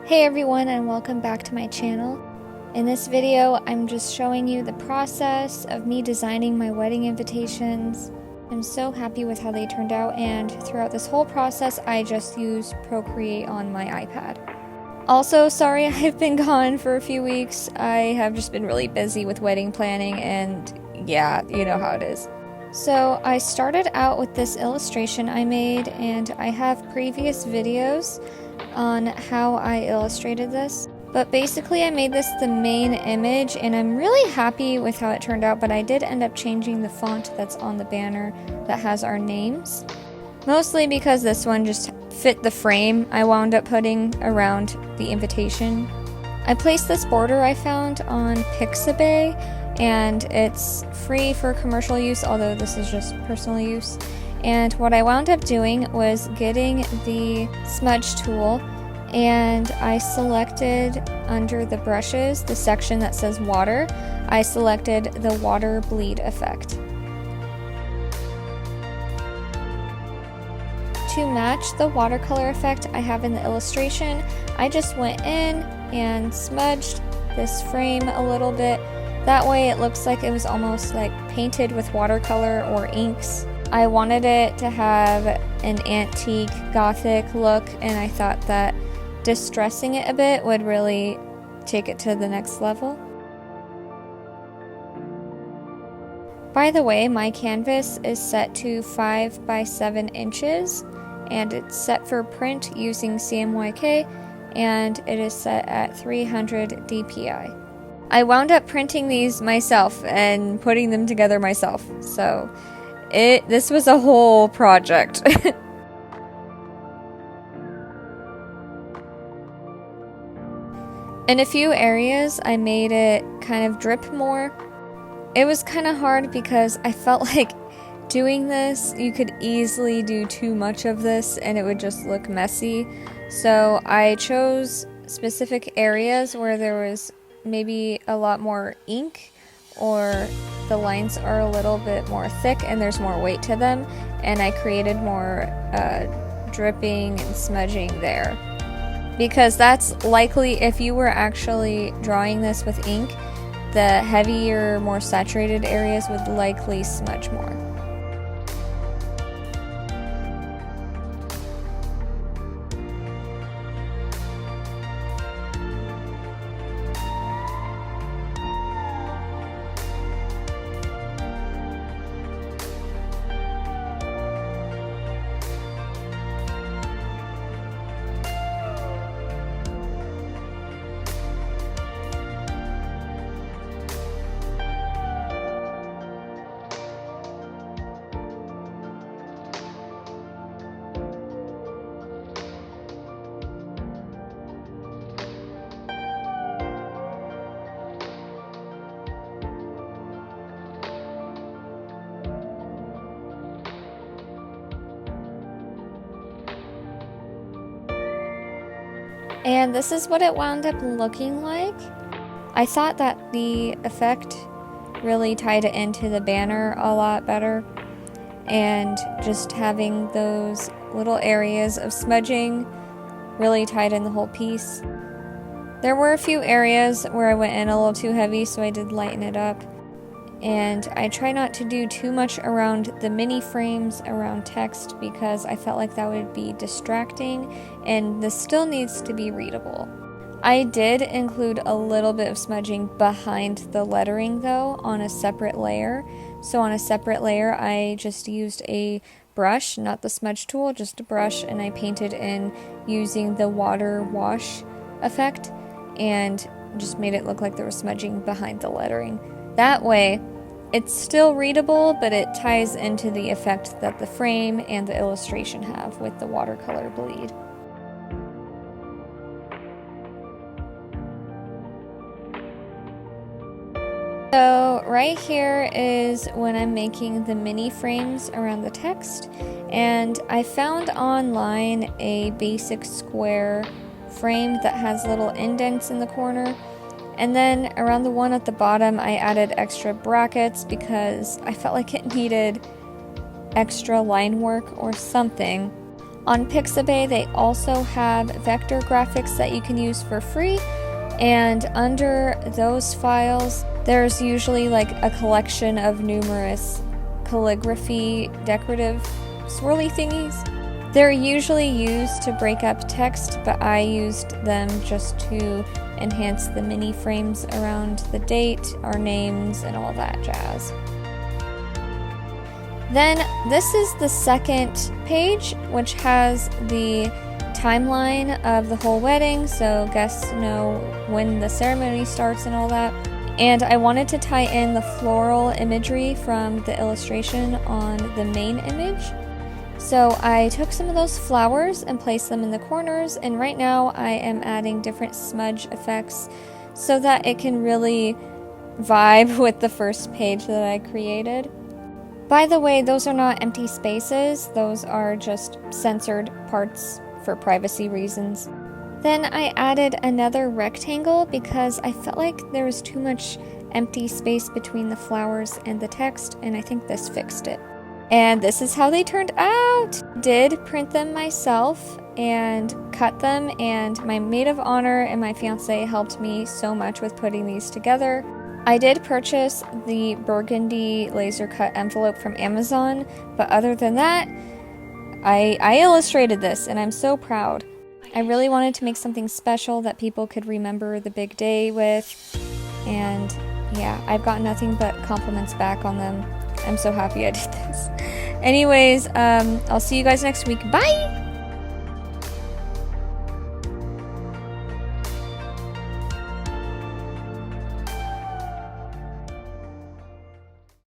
Hey everyone, and welcome back to my channel. In this video, I'm just showing you the process of me designing my wedding invitations. I'm so happy with how they turned out, and throughout this whole process, I just used Procreate on my iPad. Also, sorry I've been gone for a few weeks. I have just been really busy with wedding planning, and yeah, you know how it is. So I started out with this illustration I made, and I have previous videos on how I illustrated this. But basically I made this the main image, and I'm really happy with how it turned out, but I did end up changing the font that's on the banner that has our names. Mostly because this one just fit the frame I wound up putting around the invitation. I placed this border I found on Pixabay, and it's free for commercial use, although this is just personal use. And what I wound up doing was getting the smudge tool, and I selected under the brushes, the section that says water, I selected the water bleed effect. To match the watercolor effect I have in the illustration, I just went in and smudged this frame a little bit. That way it looks like it was almost like painted with watercolor or inks. I wanted it to have an antique gothic look, and I thought that distressing it a bit would really take it to the next level. By the way, my canvas is set to 5 by 7 inches, and it's set for print using CMYK, and it is set at 300 dpi. I wound up printing these myself and putting them together myself, so this was a whole project. In a few areas, I made it kind of drip more. It was kind of hard because I felt like doing this, you could easily do too much of this and it would just look messy. So I chose specific areas where there was maybe a lot more ink, or the lines are a little bit more thick and there's more weight to them, and I created more dripping and smudging there. Because that's likely, if you were actually drawing this with ink, the heavier, more saturated areas would likely smudge more. And this is what it wound up looking like. I thought that the effect really tied it into the banner a lot better, and just having those little areas of smudging really tied in the whole piece. There were a few areas where I went in a little too heavy, so I did lighten it up. And I try not to do too much around the mini frames around text, because I felt like that would be distracting, and this still needs to be readable. I did include a little bit of smudging behind the lettering though, on a separate layer. So on a separate layer I just used a brush, not the smudge tool, just a brush, and I painted in using the water wash effect and just made it look like there was smudging behind the lettering. That way, it's still readable, but it ties into the effect that the frame and the illustration have with the watercolor bleed. So right here is when I'm making the mini frames around the text, and I found online a basic square frame that has little indents in the corner. And then around the one at the bottom, I added extra brackets because I felt like it needed extra line work or something. On Pixabay, they also have vector graphics that you can use for free, and under those files, there's usually like a collection of numerous calligraphy decorative swirly thingies. They're usually used to break up text, but I used them just to enhance the mini frames around the date, our names, and all that jazz. Then this is the second page, which has the timeline of the whole wedding, so guests know when the ceremony starts and all that. And I wanted to tie in the floral imagery from the illustration on the main image. So I took some of those flowers and placed them in the corners, and right now I am adding different smudge effects so that it can really vibe with the first page that I created. By the way, those are not empty spaces, those are just censored parts for privacy reasons. Then I added another rectangle because I felt like there was too much empty space between the flowers and the text, and I think this fixed it. And this is how they turned out! Did print them myself and cut them, and my maid of honor and my fiance helped me so much with putting these together. I did purchase the burgundy laser cut envelope from Amazon, but other than that, I illustrated this and I'm so proud. I really wanted to make something special that people could remember the big day with, and yeah, I've got nothing but compliments back on them. I'm so happy I did this. Anyways, I'll see you guys next week. Bye!